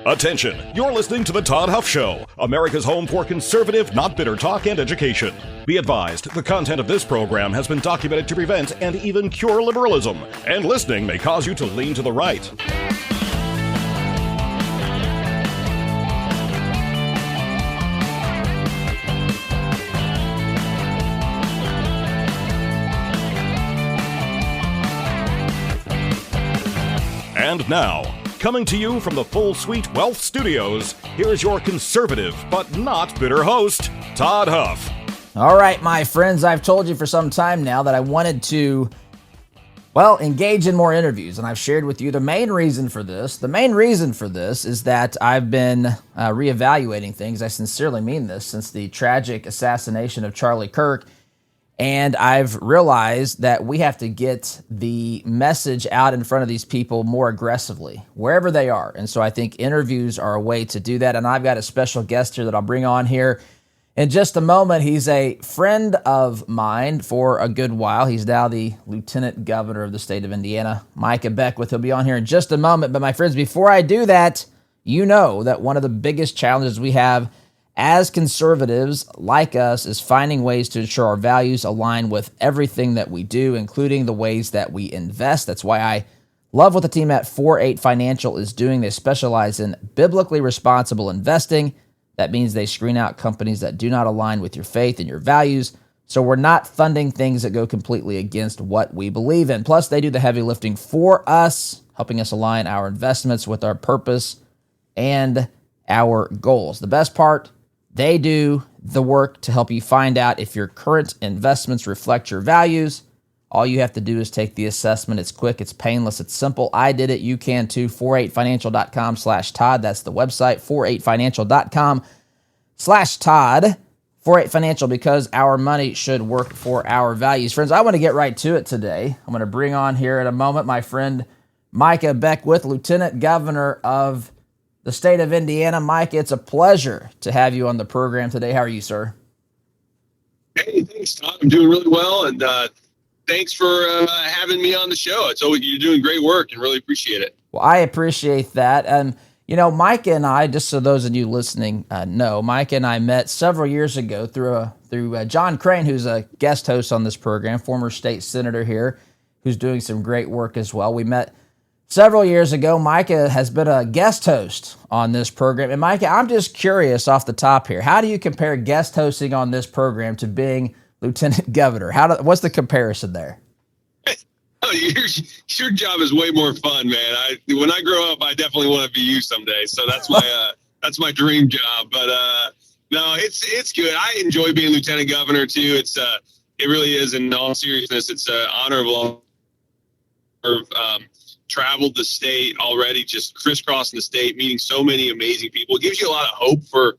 Attention, you're listening to The Todd Huff Show, America's home for conservative, not bitter talk and education. Be advised, the content of this program has been documented to prevent and even cure liberalism, and listening may cause you to lean to the right. And now, coming to you from the Full Suite Wealth Studios, here's your conservative but not bitter host, Todd Huff. All right, my friends, I've told you for some time now that I wanted to, engage in more interviews, and I've shared with you the main reason for this. The main reason for this is that I've been reevaluating things. I sincerely mean this, since the tragic assassination of Charlie Kirk. And I've realized that we have to get the message out in front of these people more aggressively, wherever they are. And so I think interviews are a way to do that. And I've got a special guest here that I'll bring on here in just a moment. He's a friend of mine for a good while. He's now the Lieutenant Governor of the state of Indiana, Micah Beckwith. He'll be on here in just a moment. But my friends, before I do that, you know that one of the biggest challenges we have as conservatives like us is finding ways to ensure our values align with everything that we do, including the ways that we invest. That's why I love what the team at 4-8 Financial is doing. They specialize in biblically responsible investing. That means they screen out companies that do not align with your faith and your values. So we're not funding things that go completely against what we believe in. Plus, they do the heavy lifting for us, helping us align our investments with our purpose and our goals. The best part, they do the work to help you find out if your current investments reflect your values. All you have to do is take the assessment. It's quick, it's painless, it's simple. I did it. You can too. 48financial.com/Todd. That's the website, 48financial.com/Todd. 48 Financial, because our money should work for our values. Friends, I want to get right to it today. I'm going to bring on here in a moment my friend Micah Beckwith, Lieutenant Governor of the state of Indiana. Mike, it's a pleasure to have you on the program today. How are you, sir? Hey, thanks, Todd. I'm doing really well, and thanks for having me on the show. You're doing great work, and really appreciate it. Well, I appreciate that. And, Mike and I, just so those of you listening know, Mike and I met several years ago through John Crane, who's a guest host on this program, former state senator here, who's doing some great work as well. We met several years ago. Micah has been a guest host on this program. And Micah, I'm just curious off the top here, how do you compare guest hosting on this program to being Lieutenant Governor? What's the comparison there? Oh, your job is way more fun, man. When I grow up, I definitely want to be you someday. So that's my dream job. But no, it's good. I enjoy being Lieutenant Governor too. It really is. In all seriousness, it's an honor of traveled the state already, just crisscrossing the state, meeting so many amazing people. It gives you a lot of hope for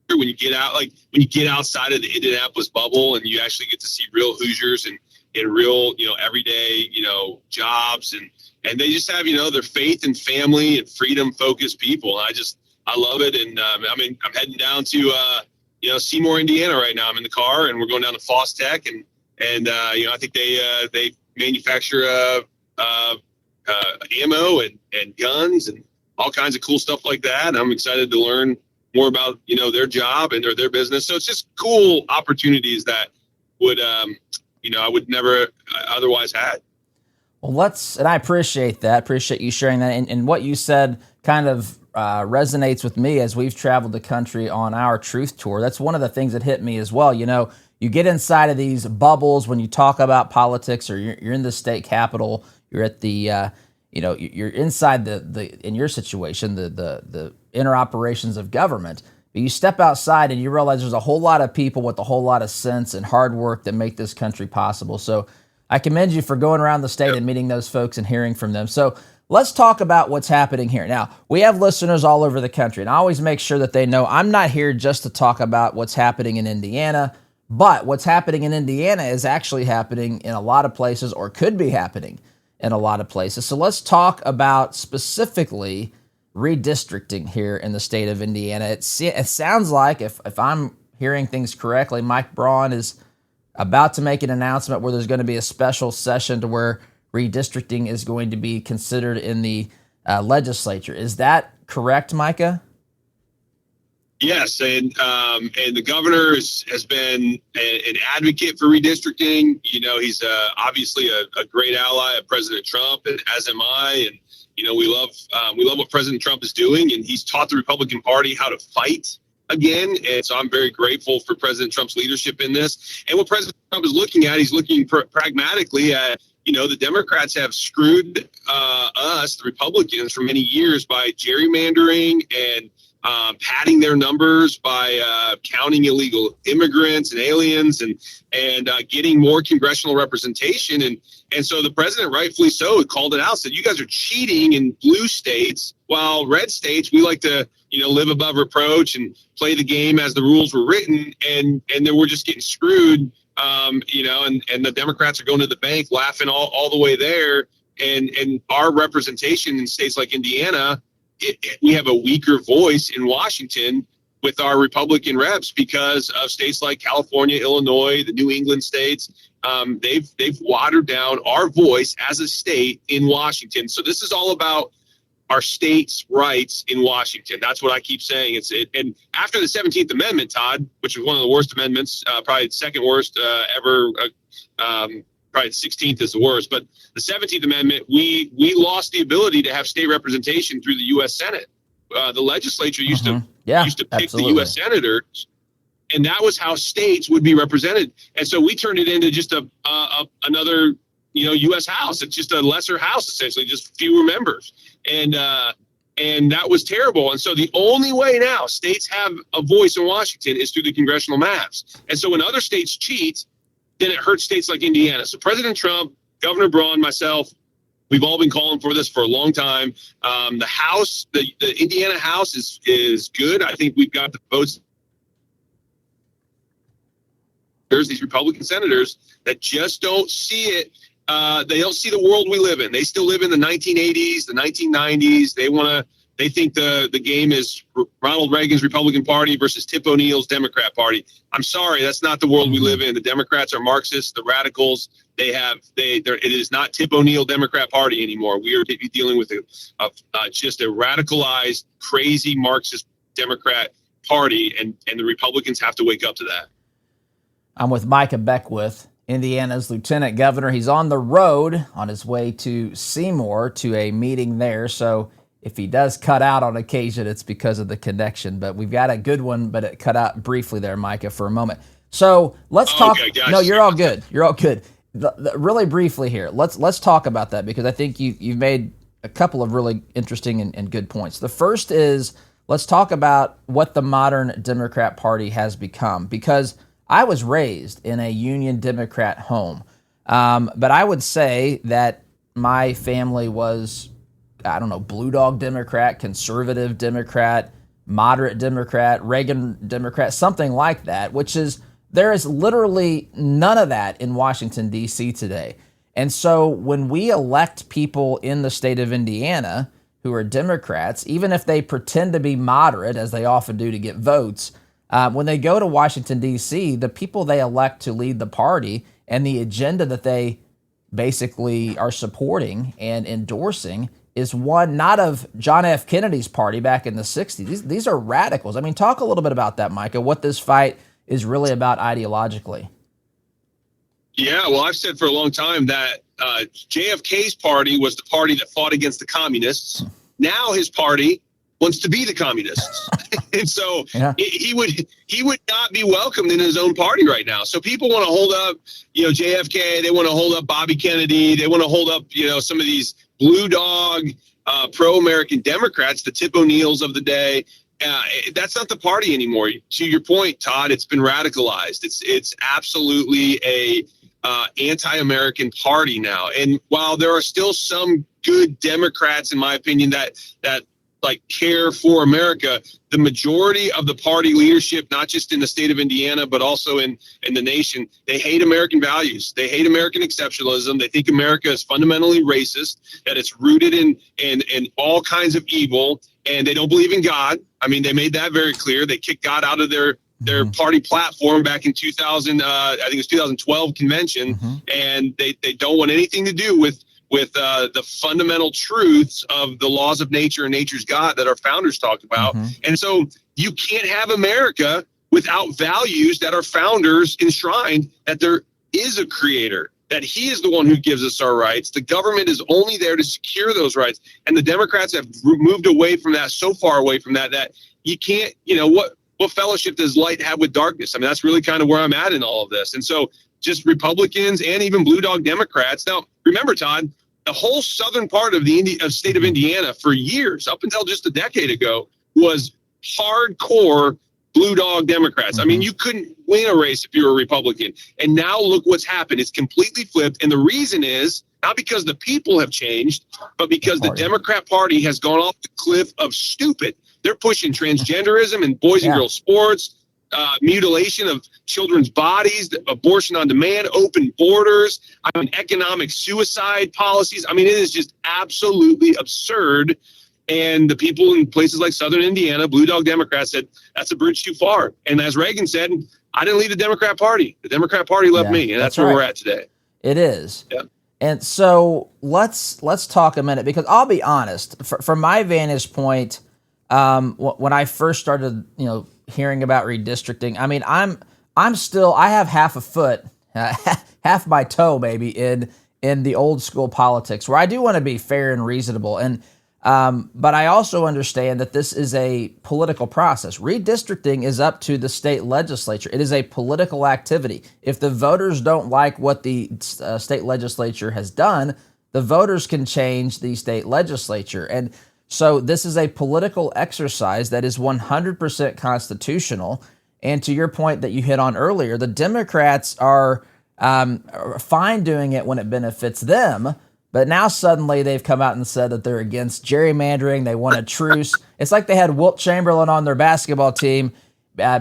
when you get out, like when you get outside of the Indianapolis bubble and you actually get to see real Hoosiers and real, everyday, jobs. And they just have, their faith and family and freedom focused people. And I love it. And I'm heading down to, Seymour, Indiana right now. I'm in the car and we're going down to Foss Tech and I think they manufacture, ammo and guns and all kinds of cool stuff like that. I'm excited to learn more about, their job and their business. So it's just cool opportunities that would, I would never otherwise had. Well, and I appreciate that. Appreciate you sharing that. And what you said kind of resonates with me as we've traveled the country on our truth tour. That's one of the things that hit me as well. You get inside of these bubbles when you talk about politics, or you're in the state capitol, you're at the, you're inside in your situation, the inner operations of government. But you step outside and you realize there's a whole lot of people with a whole lot of sense and hard work that make this country possible. So I commend you for going around the state and meeting those folks and hearing from them. So let's talk about what's happening here. Now, we have listeners all over the country, and I always make sure that they know I'm not here just to talk about what's happening in Indiana, but what's happening in Indiana is actually happening in a lot of places, or could be happening in a lot of places. So let's talk about specifically redistricting here in the state of Indiana. It sounds like, if I'm hearing things correctly, Mike Braun is about to make an announcement where there's going to be a special session to where redistricting is going to be considered in the legislature. Is that correct, Micah? Yes, and the governor has been an advocate for redistricting. You know, he's obviously a great ally of President Trump, and as am I. And you know, we love what President Trump is doing, and he's taught the Republican Party how to fight again. And so I'm very grateful for President Trump's leadership in this. And what President Trump is looking at, he's looking pragmatically at, you know, the Democrats have screwed us, the Republicans, for many years by gerrymandering and padding their numbers by counting illegal immigrants and aliens and getting more congressional representation. And so the president, rightfully so, called it out, said, you guys are cheating in blue states, while red states, we like to, you know, live above reproach and play the game as the rules were written. And then we're just getting screwed, you know, and the Democrats are going to the bank laughing all the way there. And our representation in states like Indiana, we have a weaker voice in Washington with our Republican reps because of states like California, Illinois, the New England states. They've watered down our voice as a state in Washington. So this is all about our state's rights in Washington. That's what I keep saying. And after the 17th Amendment, Todd, which was one of the worst amendments, probably the second worst ever, probably the 16th is the worst, but the 17th Amendment, we lost the ability to have state representation through the U.S. Senate. The legislature used to pick absolutely. the U.S. senators, and that was how states would be represented. And so we turned it into just another, you know, U.S. House. It's just a lesser house, essentially, just fewer members. And that was terrible. And so the only way now states have a voice in Washington is through the congressional maps. And so when other states cheat, then it hurts states like Indiana. So President Trump, Governor Braun, myself, we've all been calling for this for a long time. The House, the Indiana House is good. I think we've got the votes. There's these Republican senators that just don't see it. They don't see the world we live in. They still live in the 1980s, the 1990s. They think the game is Ronald Reagan's Republican Party versus Tip O'Neill's Democrat Party. I'm sorry, that's not the world we live in. The Democrats are Marxists, the radicals. It is not Tip O'Neill Democrat Party anymore. We are dealing with just a radicalized, crazy Marxist Democrat Party, and the Republicans have to wake up to that. I'm with Micah Beckwith, Indiana's lieutenant governor. He's on the road on his way to Seymour to a meeting there. So if he does cut out on occasion, it's because of the connection. But we've got a good one, but it cut out briefly there, Micah, for a moment. So let's talk. Okay, gotcha. No, you're all good. You're all good. Really briefly here, let's talk about that, because I think you've made a couple of really interesting and good points. The first is, let's talk about what the modern Democrat Party has become, because I was raised in a Union Democrat home, but I would say that my family was, I don't know, Blue Dog Democrat, Conservative Democrat, Moderate Democrat, Reagan Democrat, something like that, which is, there is literally none of that in Washington, D.C. today. And so when we elect people in the state of Indiana who are Democrats, even if they pretend to be moderate, as they often do to get votes, when they go to Washington, D.C., the people they elect to lead the party and the agenda that they basically are supporting and endorsing is one not of John F. Kennedy's party back in the 60s. These are radicals. I mean, talk a little bit about that, Micah, what this fight is really about ideologically. Yeah, well, I've said for a long time that JFK's party was the party that fought against the communists. Now his party wants to be the communists. And so he would not be welcomed in his own party right now. So people want to hold up, you know, JFK. They want to hold up Bobby Kennedy. They want to hold up, you know, some of these blue dog pro-American Democrats, the Tip O'Neills of the day. That's not the party anymore. To your point, Todd, it's been radicalized. It's absolutely a anti-American party now. And while there are still some good Democrats, in my opinion, that like care for America, the majority of the party leadership, not just in the state of Indiana, but also in the nation, they hate American values. They hate American exceptionalism. They think America is fundamentally racist, that it's rooted in all kinds of evil, and they don't believe in God. I mean, they made that very clear. They kicked God out of their party platform back in 2000, I think it was 2012 convention, and they don't want anything to do with with the fundamental truths of the laws of nature and nature's God that our founders talked about. And so you can't have America without values that our founders enshrined, that there is a creator, that he is the one who gives us our rights. The government is only there to secure those rights. And the Democrats have moved away from that, so far away from that you can't, what fellowship does light have with darkness? I mean, that's really kind of where I'm at in all of this. And so just Republicans and even blue dog Democrats. Now, remember, Todd, the whole southern part of the state of Indiana for years, up until just a decade ago, was hardcore blue dog Democrats. I mean, you couldn't win a race if you were a Republican. And now look what's happened. It's completely flipped. And the reason is not because the people have changed, but because the Democrat Party has gone off the cliff of stupid. They're pushing transgenderism and boys and girls sports, mutilation of children's bodies, abortion on demand, open borders, economic suicide policies. I mean, it is just absolutely absurd. And the people in places like Southern Indiana, blue dog Democrats, said that's a bridge too far. And as Reagan said, I didn't leave the Democrat Party. The Democrat Party left me, and that's where we're at today. It is. Yeah. And so let's talk a minute, because I'll be honest, from my vantage point, when I first started, hearing about redistricting, I mean, I have half a foot, half my toe maybe in the old school politics, where I do want to be fair and reasonable. And but I also understand that this is a political process. Redistricting is up to the state legislature. It is a political activity. If the voters don't like what the state legislature has done, the voters can change the state legislature. And so this is a political exercise that is 100% constitutional. And to your point that you hit on earlier, the Democrats are fine doing it when it benefits them. But now suddenly they've come out and said that they're against gerrymandering. They want a truce. It's like they had Wilt Chamberlain on their basketball team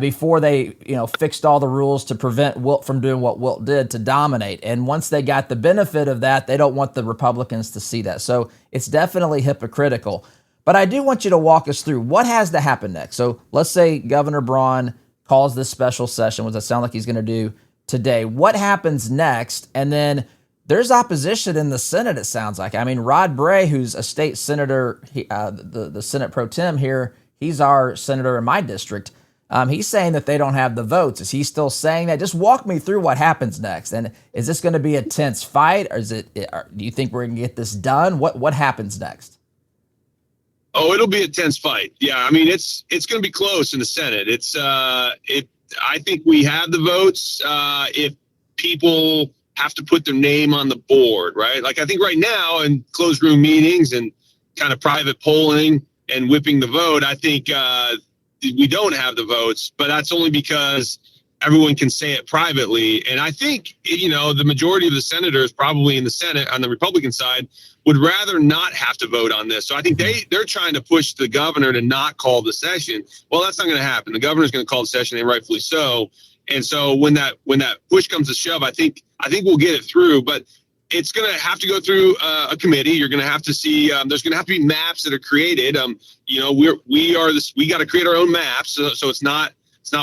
before they, fixed all the rules to prevent Wilt from doing what Wilt did to dominate. And once they got the benefit of that, they don't want the Republicans to see that. So it's definitely hypocritical. But I do want you to walk us through what has to happen next. So let's say Governor Braun calls this special session, which it sounds like he's going to do today. What happens next? And then there's opposition in the Senate, it sounds like. I mean, Rod Bray, who's a state senator, the Senate pro tem here, he's our senator in my district. He's saying that they don't have the votes. Is he still saying that? Just walk me through what happens next. And is this going to be a tense fight, or do you think we're going to get this done? What happens next? Oh, it'll be a tense fight. Yeah, I mean, it's going to be close in the Senate. I think we have the votes. If people have to put their name on the board, right? Like, I think right now in closed room meetings and kind of private polling and whipping the vote, I think we don't have the votes, but that's only because everyone can say it privately. And I think, the majority of the senators probably in the Senate on the Republican side would rather not have to vote on this. So I think they're trying to push the governor to not call the session. Well, that's not going to happen. The governor's going to call the session, and rightfully so. And so when that push comes to shove, I think we'll get it through, but it's going to have to go through a committee. You're going to have to see, there's going to have to be maps that are created. We got to create our own maps. So it's not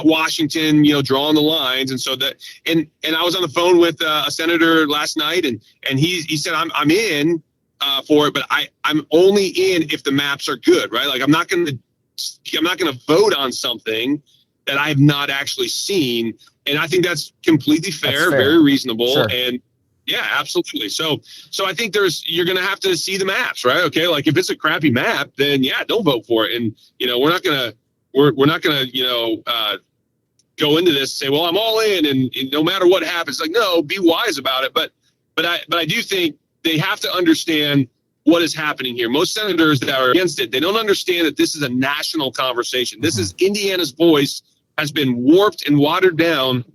Washington, drawing the lines. And so and I was on the phone with a senator last night, and he said, I'm in for it, but I'm only in if the maps are good, right? Like, I'm not going to vote on something that I have not actually seen. And I think that's completely fair. Very reasonable. Sure. And yeah, absolutely. So I think you're going to have to see the maps, right? Okay. Like, if it's a crappy map, then yeah, don't vote for it. And, we're not going to, go into this and say, well, I'm all in, and no matter what happens, like, no, be wise about it. But I do think they have to understand what is happening here. Most senators that are against it, they don't understand that this is a national conversation. This is Indiana's voice has been warped and watered down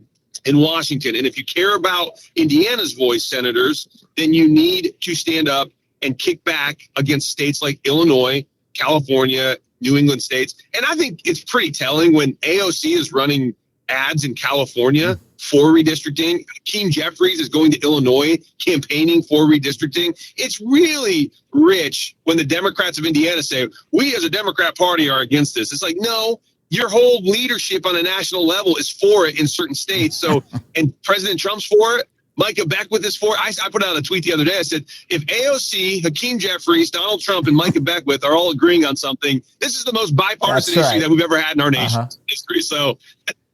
in Washington. And if you care about Indiana's voice, senators, then you need to stand up and kick back against states like Illinois, California, New England states. And I think it's pretty telling when AOC is running ads in California for redistricting. Keem Jeffries is going to Illinois campaigning for redistricting. It's really rich when the Democrats of Indiana say, we as a Democrat Party are against this. It's like, no, your whole leadership on a national level is for it in certain states. So, and President Trump's for it. Micah Beckwith is for. I put out a tweet the other day. I said, if AOC, Hakeem Jeffries, Donald Trump, and Micah Beckwith are all agreeing on something, this is the most bipartisan issue that we've ever had in our nation's history. So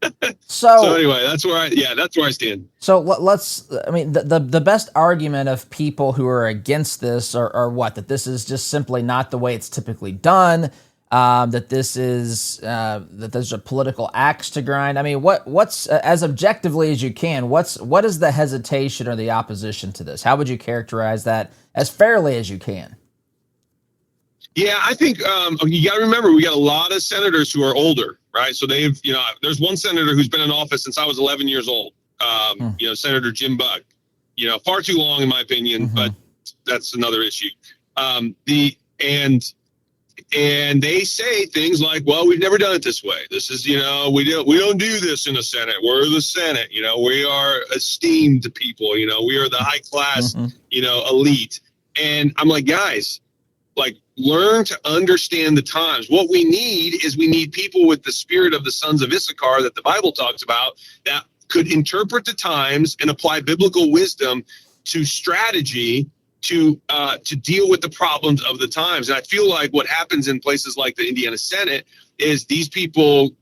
anyway, that's where I stand. So the best argument of people who are against this are what? That this is just simply not the way it's typically done. That this is that there's a political axe to grind. I mean, what's as objectively as you can? What is the hesitation or the opposition to this? How would you characterize that as fairly as you can? Yeah, I think you got to remember we got a lot of senators who are older, right? So they've there's one senator who's been in office since I was 11 years old. Senator Jim Buck. Far too long in my opinion, but that's another issue. And they say things like, well, we've never done it this way. This is, we don't do this in the Senate. We're the Senate. We are esteemed people. We are the high class, elite. And I'm like, guys, learn to understand the times. What we need people with the spirit of the sons of Issachar that the Bible talks about that could interpret the times and apply biblical wisdom to strategy to deal with the problems of the times. And I feel like what happens in places like the Indiana Senate is these people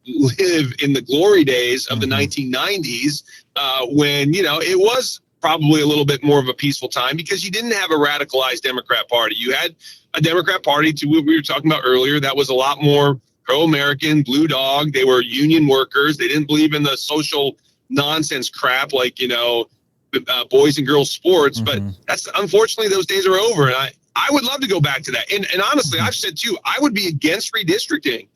live in the glory days of the 1990s when, it was probably a little bit more of a peaceful time because you didn't have a radicalized Democrat Party. You had a Democrat Party, to what we were talking about earlier, that was a lot more pro-American, blue dog. They were union workers. They didn't believe in the social nonsense crap like, boys and girls sports, but that's unfortunately those days are over. And I would love to go back to that. And honestly, I've said too, I would be against redistricting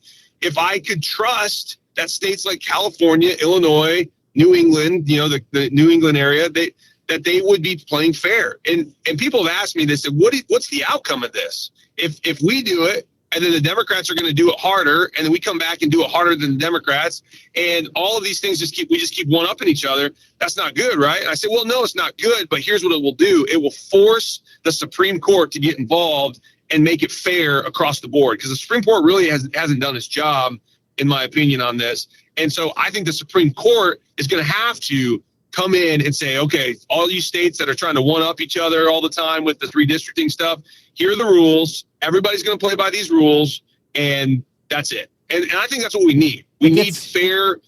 if I could trust that states like California, Illinois, New England, the New England area, that they would be playing fair. And people have asked me, they said, what's the outcome of this? If we do it, and then the Democrats are going to do it harder, and then we come back and do it harder than the Democrats, and all of these things we just keep one-upping each other. That's not good, right? And I said, well, no, it's not good, but here's what it will do. It will force the Supreme Court to get involved and make it fair across the board, because the Supreme Court really hasn't done its job, in my opinion, on this. And so I think the Supreme Court is going to have to come in and say, okay, all you states that are trying to one-up each other all the time with this redistricting stuff, here are the rules. Everybody's going to play by these rules, and that's it. And I think that's what we need. We need fair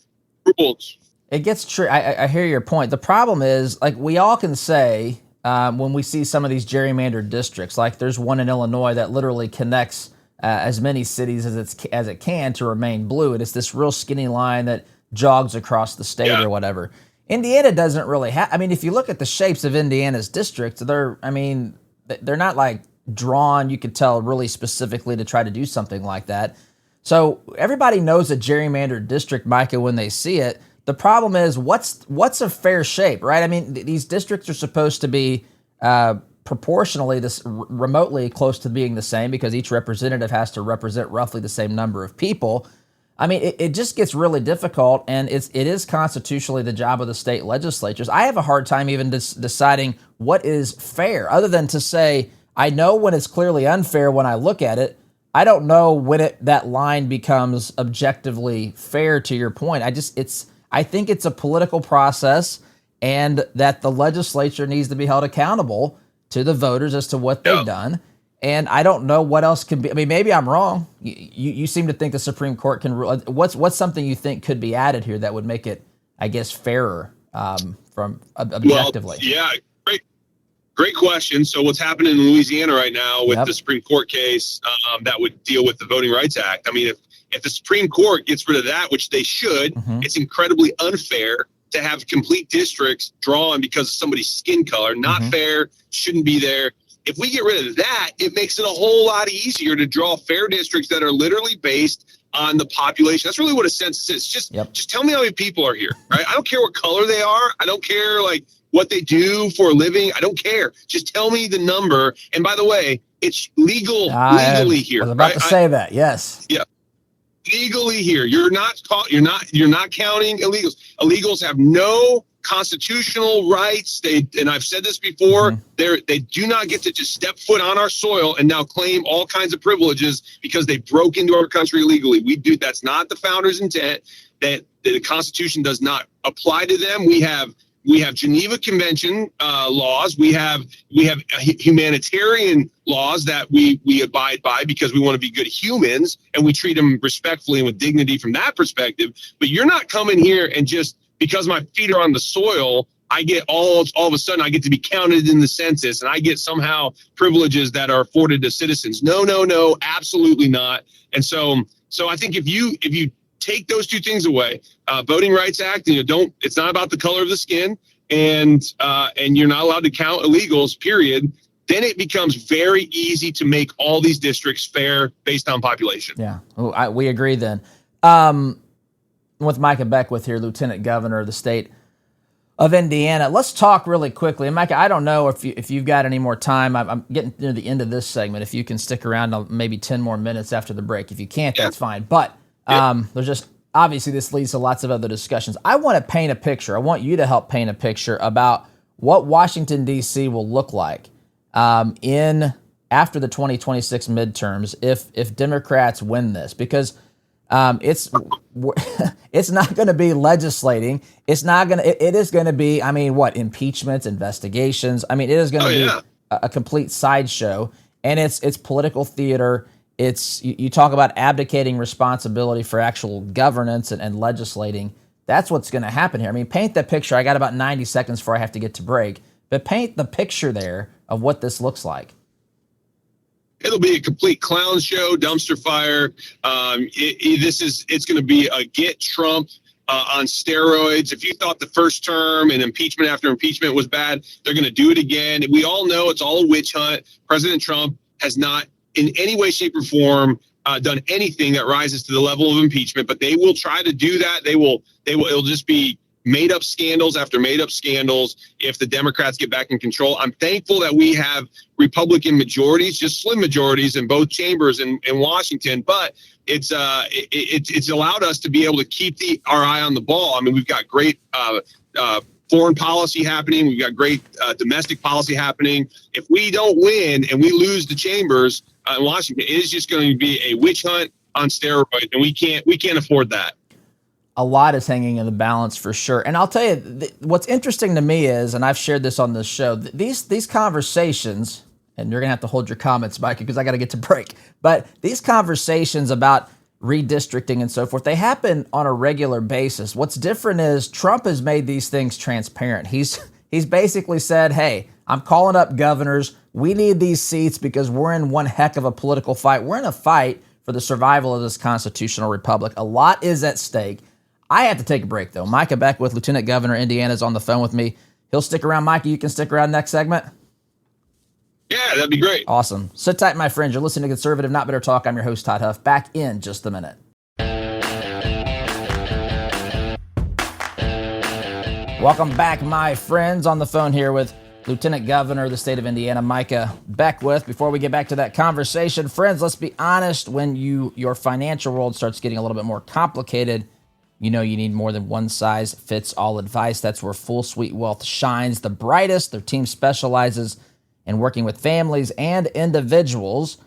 rules. It gets true. I hear your point. The problem is, we all can say when we see some of these gerrymandered districts, like there's one in Illinois that literally connects as many cities as it can to remain blue. And it's this real skinny line that jogs across the state or whatever. Indiana doesn't really have. I mean, if you look at the shapes of Indiana's districts, they're not drawn, you could tell, really specifically to try to do something like that. So everybody knows a gerrymandered district, Micah, when they see it. The problem is, what's a fair shape, right? I mean, these districts are supposed to be proportionally remotely close to being the same because each representative has to represent roughly the same number of people. I mean, it just gets really difficult, and it is constitutionally the job of the state legislatures. I have a hard time even deciding what is fair, other than to say, I know when it's clearly unfair when I look at it. I don't know when that line becomes objectively fair, to your point. I think it's a political process, and that the legislature needs to be held accountable to the voters as to what they've done. And I don't know what else can be. I mean, maybe I'm wrong. You seem to think the Supreme Court can rule. What's something you think could be added here that would make it, I guess, fairer from objectively? Well, yeah, great question. So what's happening in Louisiana right now with the Supreme Court case that would deal with the Voting Rights Act? I mean, if the Supreme Court gets rid of that, which they should, it's incredibly unfair to have complete districts drawn because of somebody's skin color. Not fair, shouldn't be there. If we get rid of that, it makes it a whole lot easier to draw fair districts that are literally based on the population. That's really what a census is. Just tell me how many people are here, right? I don't care what color they are. I don't care what they do for a living. I don't care. Just tell me the number. And by the way, it's legally here. I was about to say that. Yes. Yeah. Legally here. You're not counting illegals. Illegals have no constitutional rights. And I've said this before, they do not get to just step foot on our soil and now claim all kinds of privileges because they broke into our country illegally. That's not the founders' intent. That the Constitution does not apply to them. We have we have Geneva Convention laws. We have humanitarian laws that we abide by because we want to be good humans and we treat them respectfully and with dignity from that perspective. But you're not coming here and just because my feet are on the soil, I get all of a sudden I get to be counted in the census and I get somehow privileges that are afforded to citizens. No, absolutely not. And so I think if you take those two things away, Voting Rights Act, it's not about the color of the skin, and you're not allowed to count illegals, period. Then it becomes very easy to make all these districts fair based on population. Yeah, we agree then. With Micah Beckwith here, Lieutenant Governor of the state of Indiana. Let's talk really quickly. And Micah, I don't know if you've got any more time. I'm getting near the end of this segment. If you can stick around maybe 10 more minutes after the break. If you can't, that's fine. But there's just, obviously this leads to lots of other discussions. I want to paint a picture. I want you to help paint a picture about what Washington, D.C. will look like after the 2026 midterms if Democrats win this. Because it's not going to be legislating. It is going to be, impeachments, investigations. It is going to be a complete sideshow, and it's political theater. You talk about abdicating responsibility for actual governance and legislating. That's what's going to happen here. Paint the picture. I got about 90 seconds before I have to get to break, but paint the picture there of what this looks like. It'll be a complete clown show, dumpster fire. It's going to be a get Trump on steroids. If you thought the first term and impeachment after impeachment was bad, they're going to do it again. We all know it's all a witch hunt. President Trump has not in any way, shape, or form done anything that rises to the level of impeachment, but they will try to do that. It'll just be made up scandals after made up scandals if the Democrats get back in control. I'm thankful that we have Republican majorities, just slim majorities in both chambers in Washington, but it's allowed us to be able to keep our eye on the ball. We've got great foreign policy happening. We've got great domestic policy happening. If we don't win and we lose the chambers in Washington, it is just going to be a witch hunt on steroids, and we can't afford that. A lot is hanging in the balance for sure. And I'll tell you, what's interesting to me is, and I've shared this on this show, these conversations, and you're going to have to hold your comments, Mike, because I got to get to break, but these conversations about redistricting and so forth, they happen on a regular basis. What's different is Trump has made these things transparent. He's basically said, hey, I'm calling up governors. We need these seats because we're in one heck of a political fight. We're in a fight for the survival of this constitutional republic. A lot is at stake. I have to take a break, though. Micah Beckwith, Lieutenant Governor of Indiana, is on the phone with me. He'll stick around. Micah, you can stick around next segment? Yeah, that'd be great. Awesome. Sit tight, my friends. You're listening to Conservative Not Bitter Talk. I'm your host, Todd Huff. Back in just a minute. Welcome back, my friends. On the phone here with Lieutenant Governor of the state of Indiana, Micah Beckwith. Before we get back to that conversation, friends, let's be honest. When your financial world starts getting a little bit more complicated, you need more than one size fits all advice. That's where Full Suite Wealth shines the brightest. Their team specializes in working with families and individuals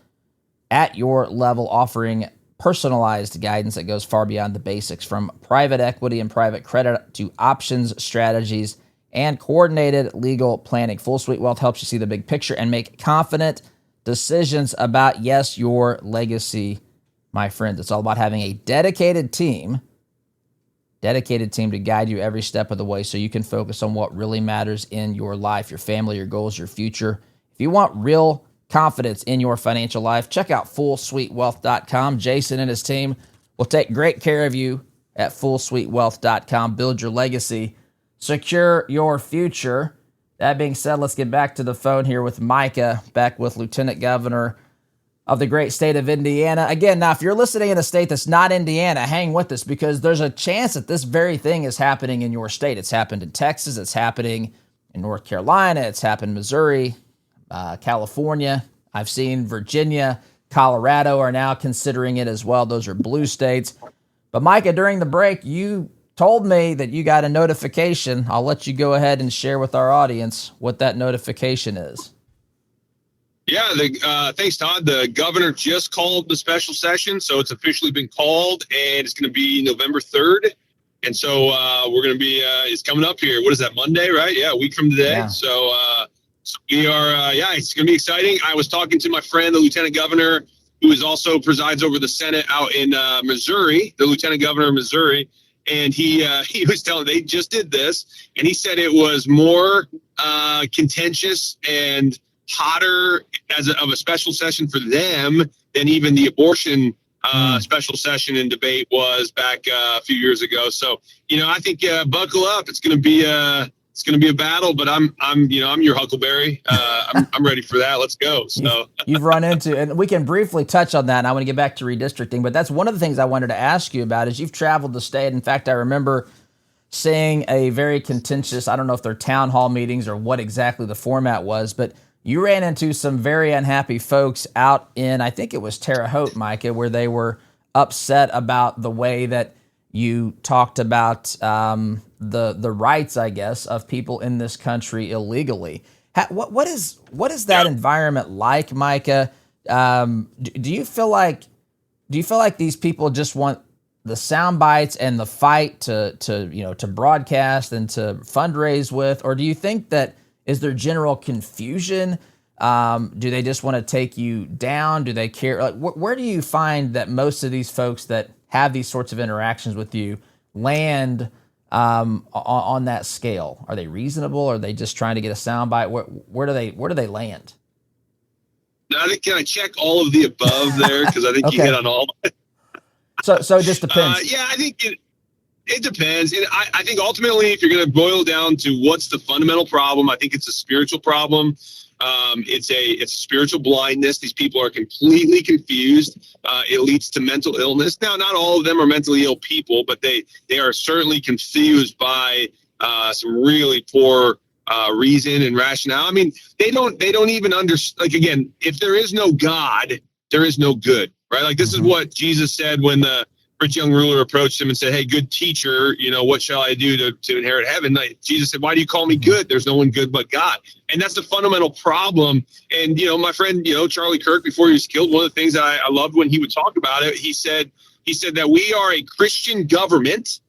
at your level, offering personalized guidance that goes far beyond the basics, from private equity and private credit to options, strategies, and coordinated legal planning. Full Suite Wealth helps you see the big picture and make confident decisions about, yes, your legacy, my friends. It's all about having a dedicated team to guide you every step of the way so you can focus on what really matters in your life, your family, your goals, your future. If you want real confidence in your financial life, check out FullSuiteWealth.com. Jason and his team will take great care of you at FullSuiteWealth.com. Build your legacy, secure your future. That being said, let's get back to the phone here with Micah Beckwith, Lieutenant Governor of the great state of Indiana. Again, now, if you're listening in a state that's not Indiana, hang with us, because there's a chance that this very thing is happening in your state. It's happened in Texas. It's happening in North Carolina. It's happened in Missouri, California. I've seen Virginia, Colorado are now considering it as well. Those are blue states. But Micah, during the break, you told me that you got a notification. I'll let you go ahead and share with our audience what that notification is. Yeah, thanks, Todd. The governor just called the special session, so it's officially been called, and it's going to be November 3rd. And so we're going to be, it's coming up here. What is that, Monday, right? Yeah, a week from today. Yeah. So we are, it's going to be exciting. I was talking to my friend, the Lieutenant Governor, who is also presides over the Senate out in Missouri, the Lieutenant Governor of Missouri. And he was telling, they just did this, and he said it was more contentious and hotter of a special session for them than even the abortion special session and debate was back a few years ago. So, I think buckle up. It's going to be a battle, but I'm your Huckleberry. I'm ready for that. Let's go. So you've run into, and we can briefly touch on that. And I want to get back to redistricting, but that's one of the things I wanted to ask you about. Is you've traveled the state. In fact, I remember seeing a very contentious, I don't know if they're town hall meetings or what exactly the format was, but you ran into some very unhappy folks out in, I think it was Terre Haute, Micah, where they were upset about the way that you talked about the rights, I guess, of people in this country illegally. What is that environment like, Micah? Do you feel like these people just want the sound bites and the fight to broadcast and to fundraise with, or do you think that is there general confusion? Do they just want to take you down? Do they care? Like, where do you find that most of these folks that have these sorts of interactions with you land on that scale? Are they reasonable? Are they just trying to get a soundbite? Where do they land? I think, can I check all of the above there? Because I think Okay. you hit on all. So it just depends. I think it depends. And I think ultimately, if you're going to boil down to what's the fundamental problem, I think it's a spiritual problem. It's a spiritual blindness. These people are completely confused. It leads to mental illness. Now, not all of them are mentally ill people, but they are certainly confused by some really poor reason and rationale. I mean, they don't even understand. Like, again, if there is no God, there is no good, right? Like, this is what Jesus said when the rich young ruler approached him and said, "Hey, good teacher, what shall I do to inherit heaven?" Like, Jesus said, "Why do you call me good? There's no one good but God." And that's the fundamental problem. And, my friend, Charlie Kirk, before he was killed, one of the things that I loved when he would talk about it, he said that we are a Christian government.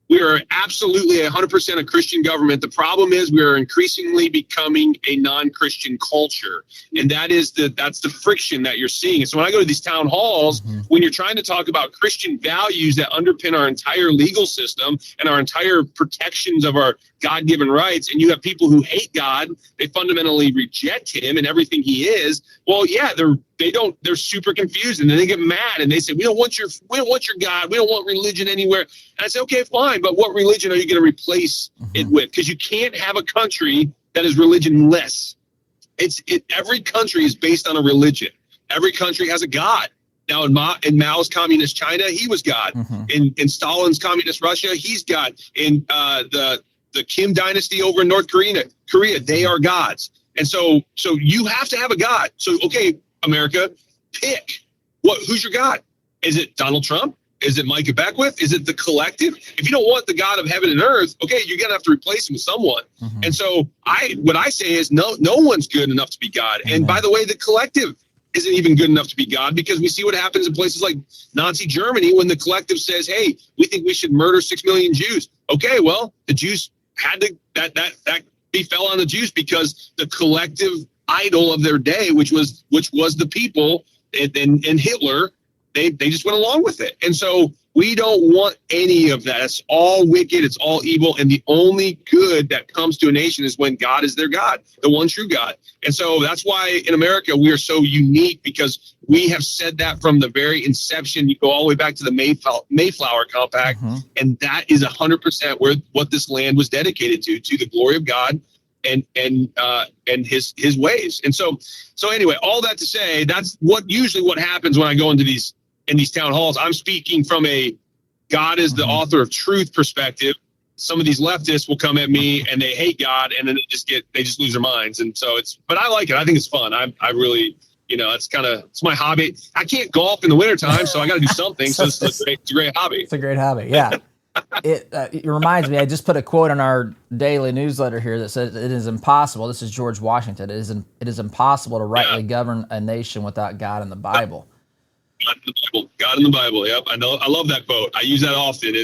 We are absolutely 100% a Christian government. The problem is we are increasingly becoming a non-Christian culture. And that's the friction that you're seeing. And so when I go to these town halls, when you're trying to talk about Christian values that underpin our entire legal system and our entire protections of our God-given rights, and you have people who hate God, they fundamentally reject him and everything he is. Well, yeah, they're super confused, and then they get mad and they say, we don't want your God. We don't want religion anywhere. And I say, okay, fine. But what religion are you going to replace it with? Because you can't have a country that is religionless. Every country is based on a religion. Every country has a God. Now, in Mao's communist China, he was God. In Stalin's communist Russia, he's God. In the Kim dynasty over in North Korea, they are gods. And so you have to have a God. So, okay, America, pick who's your God? Is it Donald Trump? Is it Micah Beckwith? Is it the collective? If you don't want the God of heaven and earth, okay, you're gonna have to replace him with someone. And so what I say is no one's good enough to be God. And by the way, the collective isn't even good enough to be God, because we see what happens in places like Nazi Germany when the collective says, "Hey, we think we should murder 6 million Jews." Okay, well, the Jews had to that befell on the Jews because the collective idol of their day, which was the people, and Hitler, they just went along with it. And so we don't want any of that. It's all wicked. It's all evil. And the only good that comes to a nation is when God is their God, the one true God. And so that's why in America, we are so unique, because we have said that from the very inception. You go all the way back to the Mayflower Compact. And that is 100% where what this land was dedicated to the glory of God and his ways. And so anyway, all that to say, that's usually what happens when I go into these town halls. I'm speaking from a God is the author of truth perspective. Some of these leftists will come at me and they hate God, and then they just lose their minds. And so but I like it. I think it's fun. I really, it's my hobby. I can't golf in the wintertime, so I got to do something. So it's a great hobby. It's a great hobby. Yeah. It reminds me, I just put a quote on our daily newsletter here that says it is impossible. This is George Washington. It is impossible to rightly govern a nation without God in the Bible. God in the Bible. Yep. I know. I love that quote. I use that often.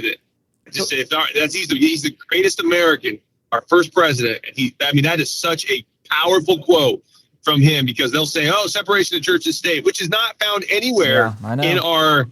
Just say he's the greatest American, our first president. And that is such a powerful quote from him, because they'll say, "Oh, separation of church and state," which is not found anywhere in our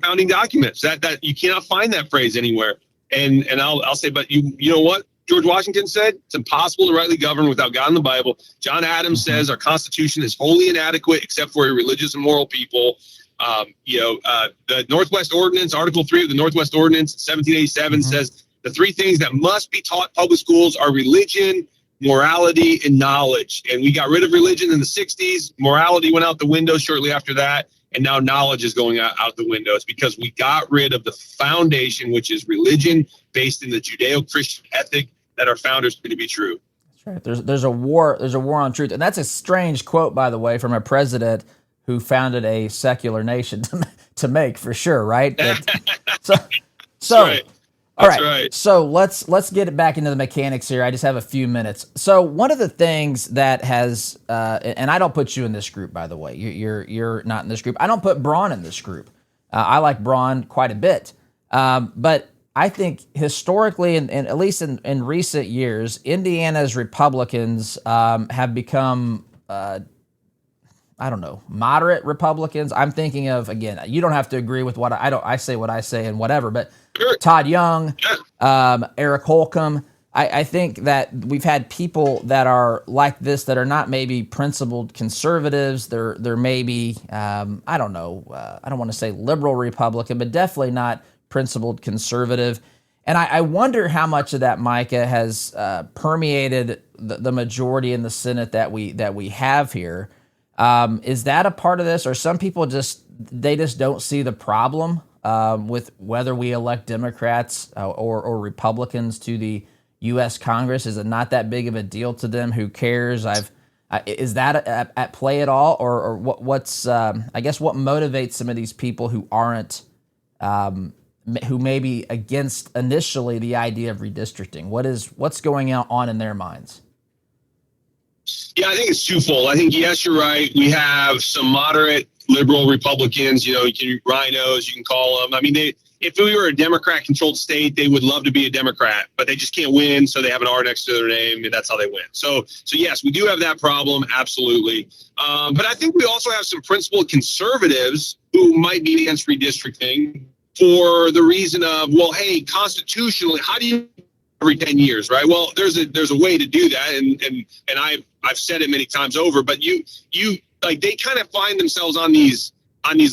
founding documents. That you cannot find that phrase anywhere. And I'll say, but you know what George Washington said? It's impossible to rightly govern without God in the Bible. John Adams says our Constitution is wholly inadequate except for a religious and moral people. The Northwest Ordinance, Article 3 of the Northwest Ordinance, 1787 says the three things that must be taught public schools are religion, morality, and knowledge. And we got rid of religion in the 60s. Morality went out the window shortly after that. And now knowledge is going out the window. It's because we got rid of the foundation, which is religion based in the Judeo-Christian ethic that our founders knew to be true. That's right. There's a war on truth. And that's a strange quote, by the way, from a president who founded a secular nation to make, for sure, right? So right. All right. So let's get it back into the mechanics here. I just have a few minutes. So one of the things that has, and I don't put you in this group, by the way. You're not in this group. I don't put Braun in this group. I like Braun quite a bit, but I think historically, and at least in recent years, Indiana's Republicans have become, moderate Republicans. I'm thinking of, again, you don't have to agree with what I say what I say and whatever, but Todd Young, Eric Holcomb. I think that we've had people that are like this that are not maybe principled conservatives. They're maybe, I don't want to say liberal Republican, but definitely not principled conservative. And I wonder how much of that, Micah, has permeated the majority in the Senate that we have here. Is that a part of this, or some people just don't see the problem with whether we elect Democrats or Republicans to the U.S. Congress? Is it not that big of a deal to them? Who cares? Is that at play at all, or what's I guess what motivates some of these people who aren't who may be against initially the idea of redistricting? What's going on in their minds? Yeah, I think it's twofold. I think, yes, you're right. We have some moderate liberal Republicans, rhinos, you can call them. I mean, if we were a Democrat-controlled state, they would love to be a Democrat, but they just can't win, so they have an R next to their name, and that's how they win. So yes, we do have that problem, absolutely. But I think we also have some principled conservatives who might be against redistricting for the reason of, well, hey, constitutionally, how do you every 10 years, right? Well, there's a way to do that, and I've said it many times over, but you like, they kind of find themselves on these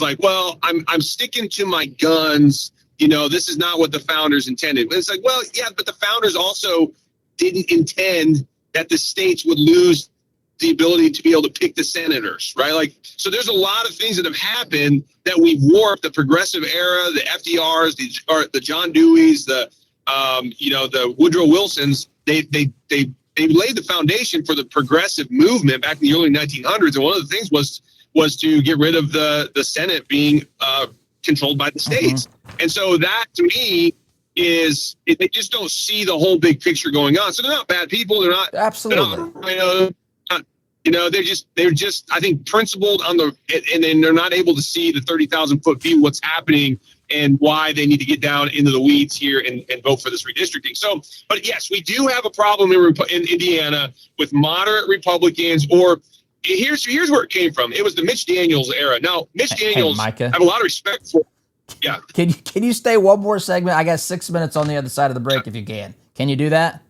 like, well, I'm sticking to my guns. This is not what the founders intended. But it's like, well, yeah, but the founders also didn't intend that the states would lose the ability to be able to pick the senators, right? Like, so there's a lot of things that have happened that we've warped. The progressive era, the FDRs, the John Deweys, the Woodrow Wilsons, they laid the foundation for the progressive movement back in the early 1900s. And one of the things was to get rid of the Senate being controlled by the states. And so that, to me, is they just don't see the whole big picture going on. So they're not bad people. They're not absolutely. They're just I think principled and then they're not able to see the 30,000 foot view, what's happening and why they need to get down into the weeds here and vote for this redistricting. So, but yes, we do have a problem in Indiana with moderate Republicans. Or here's where it came from. It was the Mitch Daniels era. Now, Mitch Daniels, I have a lot of respect for. Yeah. Can you stay one more segment? I got 6 minutes on the other side of the break if you can. Can you do that?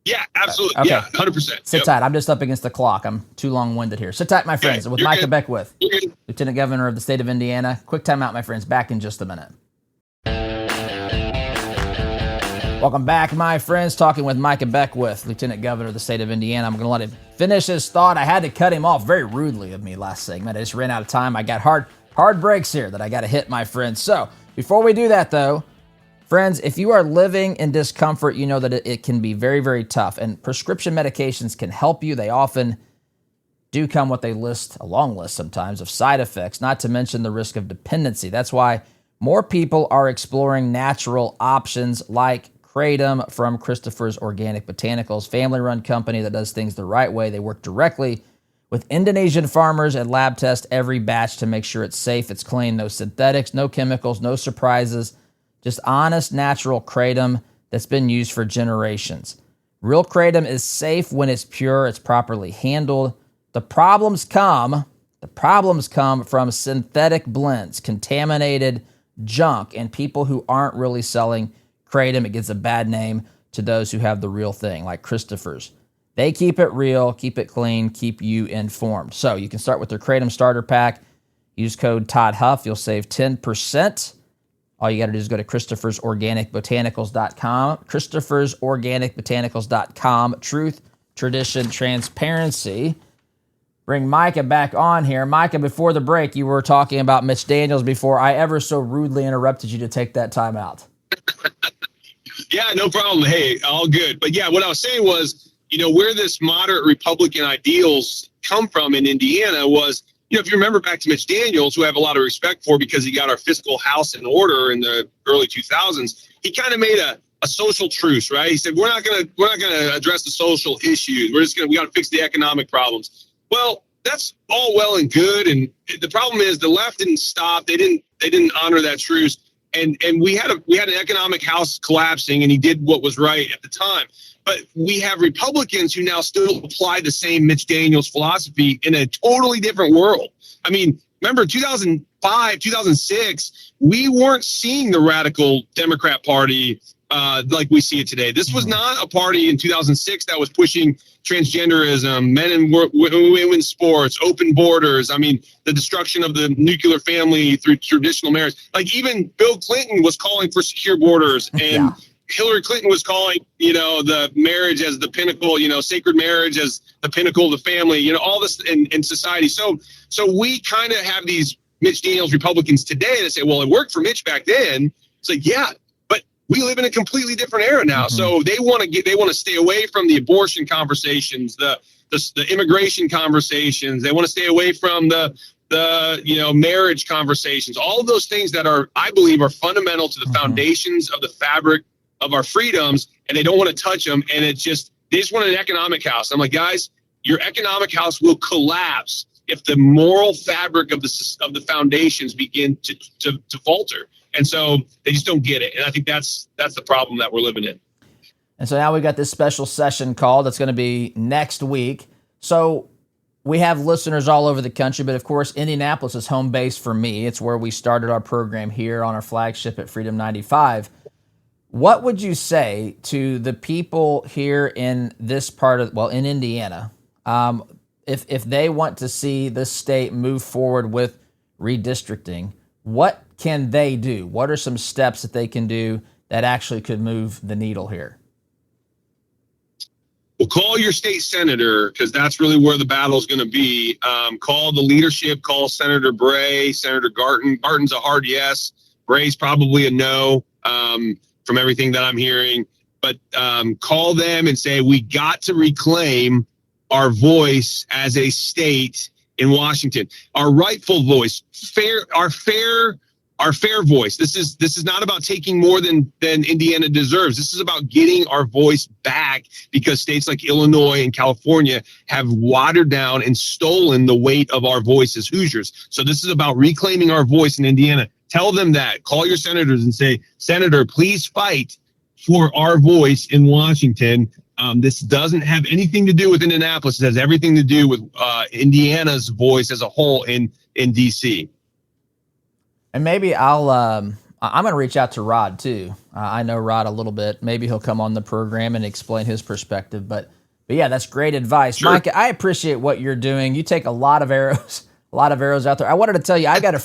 Yeah, absolutely. Okay. Yeah, 100%. Sit tight. I'm just up against the clock. I'm too long-winded here. Sit tight, my friends. With Micah Beckwith, Lieutenant Governor of the state of Indiana. Quick time out, my friends. Back in just a minute. Welcome back, my friends. Talking with Micah Beckwith, Lieutenant Governor of the state of Indiana. I'm going to let him finish his thought. I had to cut him off very rudely of me last segment. I just ran out of time. I got hard breaks here that I got to hit, my friends. So before we do that, though, friends, if you are living in discomfort, you know that it can be very, very tough. And prescription medications can help you. They often do come with a long list sometimes, of side effects, not to mention the risk of dependency. That's why more people are exploring natural options like Kratom from Christopher's Organic Botanicals, family-run company that does things the right way. They work directly with Indonesian farmers and lab test every batch to make sure it's safe, it's clean, no synthetics, no chemicals, no surprises. Just honest, natural kratom that's been used for generations. Real kratom is safe when it's pure, it's properly handled. The problems come from synthetic blends, contaminated junk, and people who aren't really selling kratom. It gives a bad name to those who have the real thing, like Christopher's. They keep it real, keep it clean, keep you informed. So you can start with their Kratom Starter Pack. Use code Todd Huff. You'll save 10%. All you got to do is go to Christopher'sOrganicBotanicals.com. Christopher'sOrganicBotanicals.com. Truth, tradition, transparency. Bring Micah back on here. Micah, before the break, you were talking about Mitch Daniels before I ever so rudely interrupted you to take that time out. Yeah, no problem. Hey, all good. But yeah, what I was saying was, where this moderate Republican ideals come from in Indiana was, if you remember back to Mitch Daniels, who I have a lot of respect for because he got our fiscal house in order in the early 2000s, he kind of made a social truce, right? He said, we're not going to address the social issues. We got to fix the economic problems. Well, that's all well and good. And the problem is the left didn't stop. They didn't honor that truce. And we had an economic house collapsing, and he did what was right at the time. But we have Republicans who now still apply the same Mitch Daniels philosophy in a totally different world. I mean, remember 2005, 2006, we weren't seeing the radical Democrat Party like we see it today. This was not a party in 2006 that was pushing transgenderism, men and women's sports, open borders. I mean, the destruction of the nuclear family through traditional marriage. Like even Bill Clinton was calling for secure borders, and Hillary Clinton was calling, the marriage as the pinnacle, sacred marriage as the pinnacle of the family, all this in society. So we kind of have these Mitch Daniels Republicans today that say, well, it worked for Mitch back then. It's like, yeah, but we live in a completely different era now. Mm-hmm. So they want to stay away from the abortion conversations, the immigration conversations. They want to stay away from the marriage conversations, all of those things that I believe are fundamental to the foundations of the fabric of our freedoms, and they don't want to touch them. And they just want an economic house. I'm like, guys, your economic house will collapse if the moral fabric of the foundations begin to falter. And so they just don't get it. And I think that's the problem that we're living in. And so now we got this special session call that's going to be next week. So we have listeners all over the country, but of course, Indianapolis is home base for me. It's where we started our program here on our flagship at Freedom 95. What would you say to the people here in this part of, in Indiana, if they want to see this state move forward with redistricting, what can they do? What are some steps that they can do that actually could move the needle here? Well, call your state senator, because that's really where the battle is going to be. Call the leadership, call Senator Bray, Senator Garton. Garton's a hard yes. Bray's probably a no. From everything that I'm hearing, but call them and say, we got to reclaim our voice as a state in Washington, our rightful voice, our fair voice. This is not about taking more than Indiana deserves. This is about getting our voice back, because states like Illinois and California have watered down and stolen the weight of our voice as Hoosiers. So this is about reclaiming our voice in Indiana. Tell them that. Call your senators and say, Senator, please fight for our voice in Washington. This doesn't have anything to do with Indianapolis. It has everything to do with Indiana's voice as a whole in D.C. And maybe I'm going to reach out to Rod too. I know Rod a little bit. Maybe he'll come on the program and explain his perspective. But yeah, that's great advice. Sure. Micah, I appreciate what you're doing. You take a lot of arrows out there. I wanted to tell you, I've got a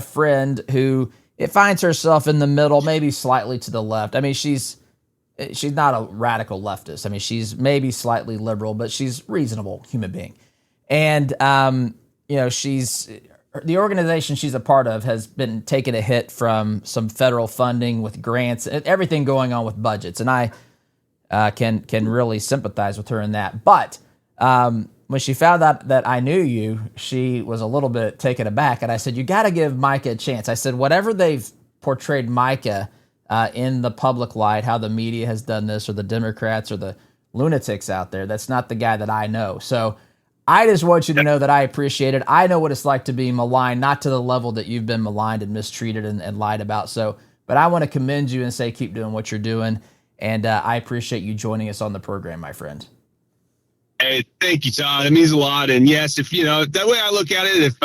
friend who finds herself in the middle, maybe slightly to the left. I mean, she's not a radical leftist. I mean, she's maybe slightly liberal, but she's a reasonable human being. And, the organization she's a part of has been taking a hit from some federal funding with grants, everything going on with budgets. And I can really sympathize with her in that. But when she found out that I knew you, she was a little bit taken aback. And I said, you got to give Micah a chance. I said, whatever they've portrayed Micah in the public light, how the media has done this, or the Democrats or the lunatics out there, that's not the guy that I know. So I just want you to know that I appreciate it. I know what it's like to be maligned, not to the level that you've been maligned and mistreated and lied about. So But I want to commend you and say keep doing what you're doing. And I appreciate you joining us on the program, my friend. Hey, thank you, Todd. It means a lot. And yes, if that way I look at it, if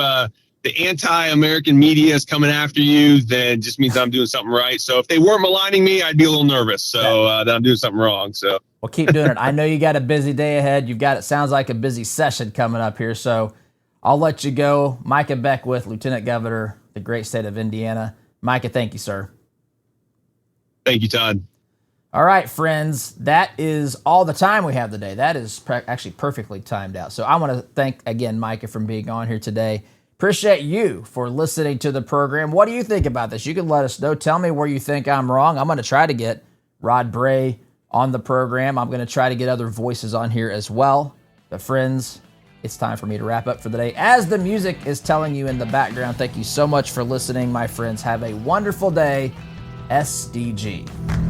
the anti-American media is coming after you, then it just means I'm doing something right. So if they weren't maligning me, I'd be a little nervous. So that I'm doing something wrong. So well, keep doing it. I know you got a busy day ahead. It sounds like a busy session coming up here. So I'll let you go. Micah Beckwith, Lieutenant Governor, the great state of Indiana. Micah, thank you, sir. Thank you, Todd. All right, friends, that is all the time we have today. That is actually perfectly timed out. So I want to thank, again, Micah for being on here today. Appreciate you for listening to the program. What do you think about this? You can let us know. Tell me where you think I'm wrong. I'm going to try to get Rod Bray on the program. I'm going to try to get other voices on here as well. But friends, it's time for me to wrap up for the day. As the music is telling you in the background, thank you so much for listening, my friends. Have a wonderful day. SDG.